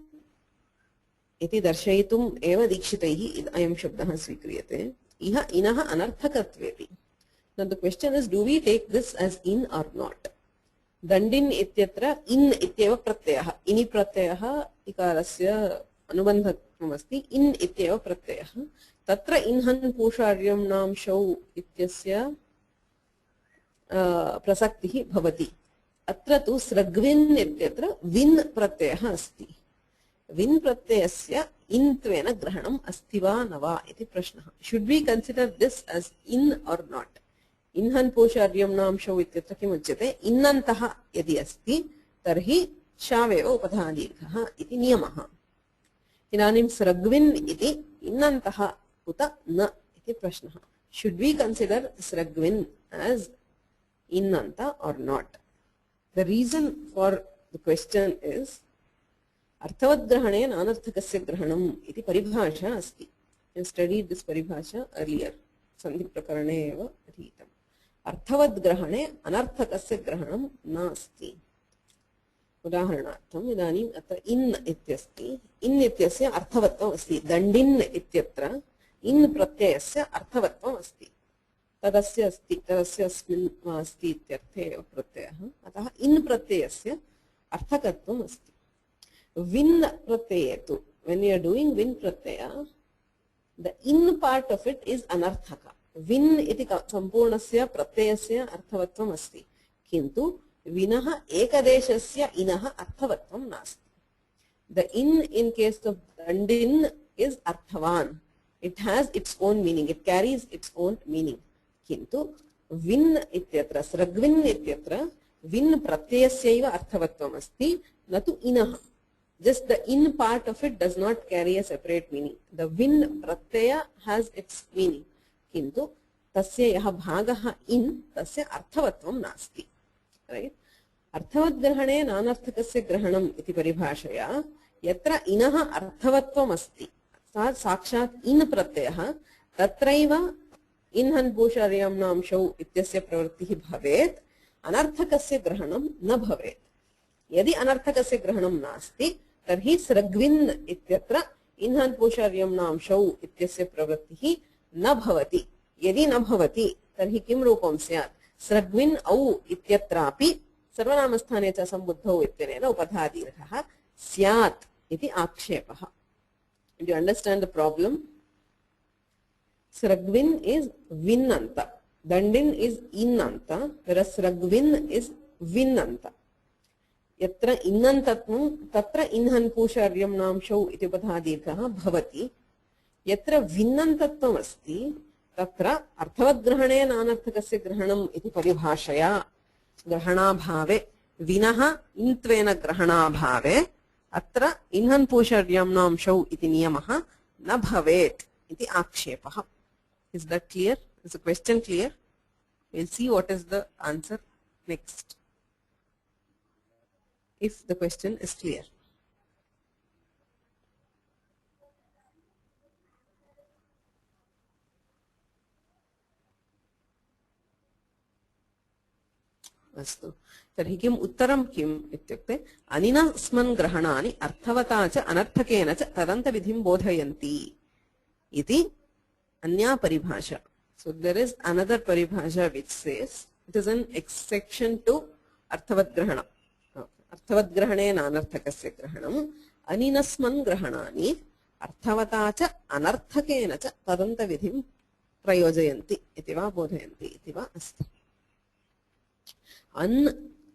इति दर्शयितुम् एव दीक्षितैः अयं शब्दः स्वीक्रियते. इह इनः अनर्थकत्वेपि. Now the question is, do we take this as in or not? दण्डिन् इत्यत्र in इत्येव प्रत्ययः. इनि प्रत्ययः इकारस्य अनुबन्धत्वमस्ति. in इत्येव प्रत्ययः. तत्र इन्हन् पूषार्यम्णां शौ इत्यस्य प्रसक्तिः भवति. अत्र तु स्रग्विन् इत्यत्र विन् प्रत्ययः अस्ति. विन् प्रत्ययस्य इन्त्वेन ग्रहणम् अस्ति वा न वा इति प्रश्नः. Should we consider this as in or not? इन्हन् पूषार्यम्णां शौ इत्यत्र किमुच्यते? इन्नन्तः यदि अस्ति तर्हि शावेव उपधादीर्घः इति नियमः. इदानीं स्रग्विन् इति इन्नन्तः उत न इति प्रश्नः. Should we consider स्रग्विन् as innanta or not? The reason for the question is अर्थवद्ग्रहणे नानर्थकस्य ग्रहणम् इति परिभाषा अस्ति. I studied this परिभाषा earlier. सन्धि प्रकरणे एव अधीतम्. अर्थवद्ग्रहणे अनर्थकस्य ग्रहणं नास्ति. उदाहरणार्थम् इदानीम् अत्र इन् इत्यस्ति. इन् इत्यस्य अर्थवत्वम् अस्ति. दण्डिन् इत्यत्र इन् प्रत्ययस्य अर्थवत्वम् अस्ति. तदस्य अस्ति, तदस्य अस्मिन् अस्ति इत्यर्थे एव प्रत्ययः. अतः इन् प्रत्ययस्य अर्थकत्वम् अस्ति. Vin pratyaya, when you are doing vin pratyaya, the in part of it is anarthaka. Vin iti sampurnasya pratyayasya arthavatvam asti. Kintu vinaha ekadeshasya inaha arthavatvam nasti. The in case of dandin is arthavan. It has its own meaning. It carries its own meaning. Kintu vin ityatra, sragvin ityatra, vin pratyayasya arthavatvam asti, natu inaha. Just the in part of it does not carry a separate meaning. The vin pratyaya has its meaning. Kintu tasya yaha bhagaha in tasya arthavatvam nasti. Right? Arthavatgrahane nanarthakasya grahanam iti paribhashaya yatra inaha arthavatvam asti. Sakshat in pratyaya tatraiva inhan pusharyamnam shau ityasya pravrittihi bhavet anarthakasya grahanam na bhavet. Yadi anarthakasya grahanam nasti तर्हि स्रग्विन् इत्यत्र इन्हन् पूषार्यम्णां शौ इत्यस्य प्रवृत्तिः न भवति. यदि न भवति तर्हि किं रूपं स्यात्? स्रग्विन् औ इत्यत्रापि सर्वनामस्थाने च सम्बुद्धौ इत्यनेन उपधादीर्घः स्यात् इति आक्षेपः. Do you understand the problem? Sragvin is vinnanta. Dandin is innanta, whereas Sragvin is vinnanta. यत्र इन्नन्तत्वं तत्र इन्हन् पूषार्यम्णां शौ इति उपधादीर्घः भवति. यत्र भिन्नन्तत्वम् अस्ति तत्र अर्थवद्ग्रहणे नानर्थकस्य ग्रहणम् इति परिभाषया ग्रहणाभावे विनः इन्त्वेन ग्रहणाभावे अत्र इन्हन् पूषार्यम्णां शौ इति नियमः न भवेत् इति आक्षेपः. Is that clear? Is the question clear? We'll see what is the answer next. If the question is clear. अस्तु तर्हि किम् उत्तरं किम् इत्युक्ते अनिनस्मन् ग्रहणानि अर्थवता च अनर्थकेन च तदन्तविधिं बोधयन्ति इति अन्या परिभाषा. So there is another paribhasha which says it is an exception to अर्थवद्ग्रहणम्. अर्थवद्ग्रहणे नानर्थकस्य ग्रहणम् अनिनस्मन् ग्रहणानि अर्थवता च अनर्थकेन च तदन्तविधिं प्रयोजयन्ति इति वा बोधयन्ति इति वा अस्ति. अन्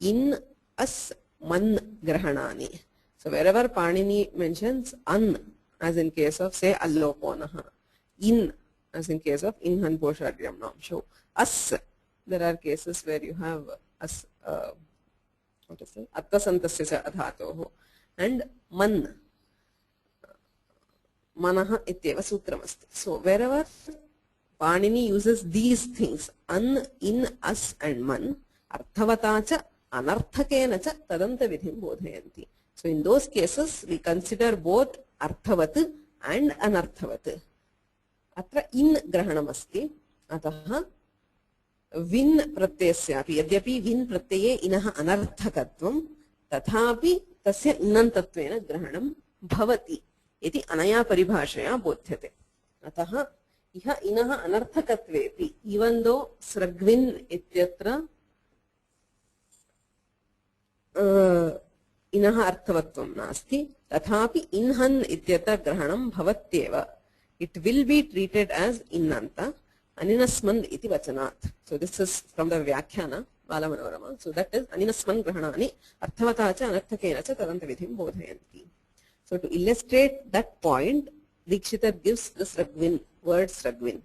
इन् अस् मन् ग्रहणानि. So wherever Panini mentions an as in case of say alloponaha, in as in case of inhan posharyamnam shau, as there are cases where you have as what is it? Attasantasya cha adhatoh and man manah ityeva sutram asti. So wherever Panini uses these things, an, in, as and man, arthavata cha anarthakena cha tadanta vidhim bodhayanti. So in those cases we consider both arthavat and anarthavat. Atra in grahanam asti, atah विन प्रत्ययस्यापि यद्यपि विन प्रत्यये इनः अनर्थकत्वं तथापि तस्य इन्नन्तत्वेन ग्रहणं भवति इति अनया परिभाषया बोध्यते. अतः इह इनः अनर्थकत्वेपि even though स्रग्विन् इत्यत्र इनः अर्थवत्वं नास्ति तथापि इन्हन् इत्यत्र ग्रहणं भवत्येव. It will be treated as innanta aninasman iti vachanat. So this is from the Vyakhyana Balamanorama. So that is aninasman grahanani arthavata cha anarthakena cha tadanta vidhim bodhayanti. So to illustrate that point, Dikshitar gives the Sragvin, word Sragvin.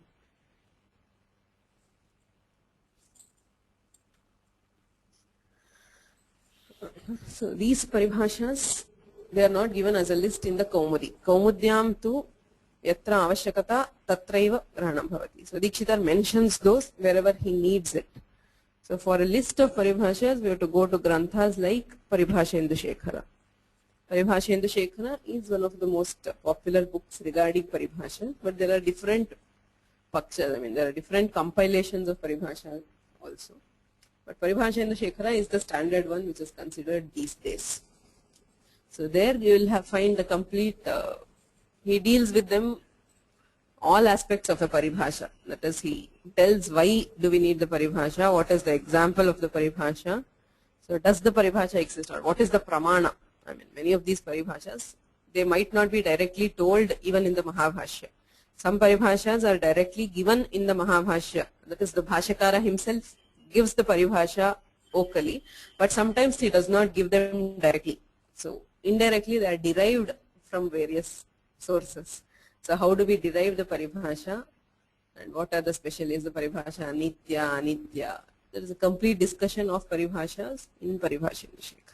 So these paribhashas, they are not given as a list in the Kaumudi. Kaumudyam tu yatra avashyakata tatraiva grahanam bhavati. So Dikshitar mentions those wherever he needs it. So for a list of paribhashas, we have to go to granthas like Paribhashendu Shekhara. Paribhashendu Shekhara is one of the most popular books regarding paribhasha, but there are different pakshas. I mean, there are different compilations of paribhasha also. But Paribhashendu Shekhara is the standard one which is considered these days. So there you will find the complete, he deals with them all aspects of a paribhasha. That is, he tells why do we need the paribhasha, what is the example of the paribhasha. So does the paribhasha exist or what is the pramana? I mean, many of these paribhashas, they might not be directly told even in the Mahabhashya. Some paribhashas are directly given in the Mahabhashya. That is, the Bhashakara himself gives the paribhasha vocally, but sometimes he does not give them directly. So indirectly they are derived from various sources. So how do we derive the paribhasha and what are the specialities of the paribhasha, nitya, anitya? There is a complete discussion of paribhashas in Paribhashendu Shekhara.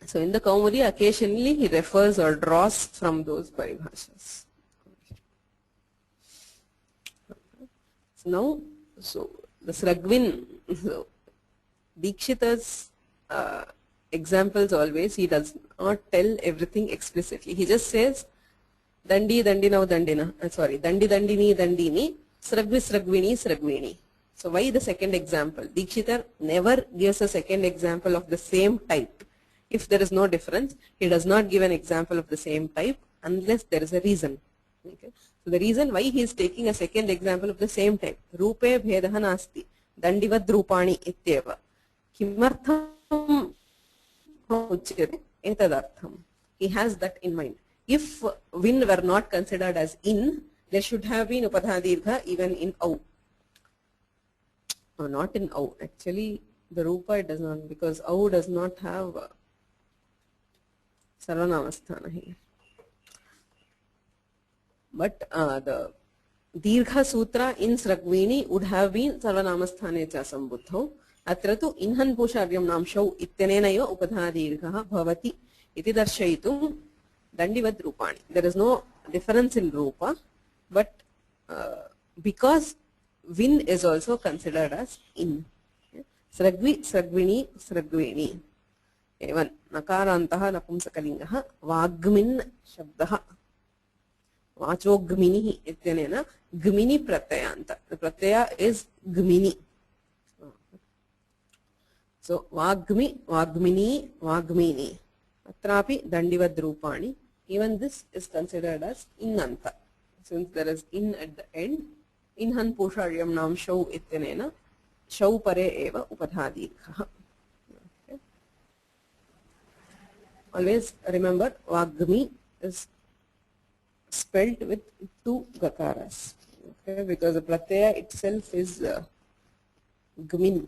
So in the Kaumudi, occasionally he refers or draws from those paribhashas. So now, the Sragvin, so Dikshitar's examples always, he does not tell everything explicitly. He just says, Dandi, Dandina, Dandina, Dandi, Dandini, Dandini, Sragvi, Sragvini, Sragvini. So why the second example? Dikshitar never gives a second example of the same type. If there is no difference, he does not give an example of the same type unless there is a reason. Okay. So the reason why he is taking a second example of the same type, Rupe bhedaha nasti, Dandivad Rupani ityeva. Kimartham uchyate etadartham. He has that in mind. If win were not considered as in, there should have been upadhadirgha even in au. No, not in au. Actually, the rupa it does not, because au does not have sarvanamasthana here. But the dirgha sutra in Sragvini would have been sarvanamasthane cha sambuddho. Atra tu inhan pushavyam namshau ityanenaiva upadhadirgha bhavati iti darshayitum dandivad rupani. There is no difference in rupa, but because vin is also considered as in. Sragvi, Sragvini, Sragvini. Evan nakarantaha napumsakalingaha vagmin shabdaha. Vacho gmini ityanena gmini pratyayanta. The pratyaya is gmini. So vagmi, vagmini, vagmini. Atrapi dandivad rupani. Even this is considered as innanta. Since there is in at the end, inhan pusharyam nam shau ityanena shau pare eva upadhadirgha. Okay. Always remember vagmi is spelled with two gakaras. Okay, because the pratyaya itself is gmin,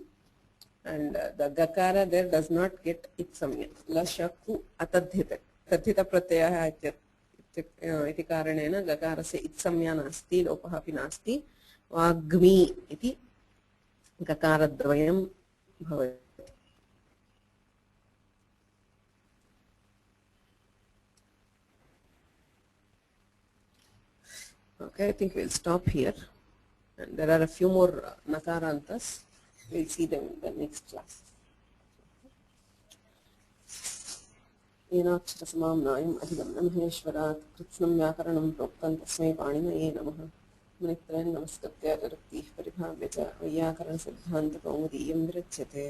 and the gakara there does not get its samya. La shakku atadhita. Tadhita pratyaya iti karanena gakarasya itsamya nasti lopah api nasti vagmi iti gakaradvayam bhavati. Okay, I think we'll stop here. And there are a few more nakarantas. We'll see them in the next class. येनाक्षरसमाम्नायम् अधिगम्य महेश्वरात् कृत्स्नं व्याकरणं प्रोक्तं तस्मै पाणिनये नमः। मुनित्रयं नमस्कृत्य विरक्तिः परिभाव्य च वैयाकरणसिद्धान्तकौमुदीयं विरच्यते।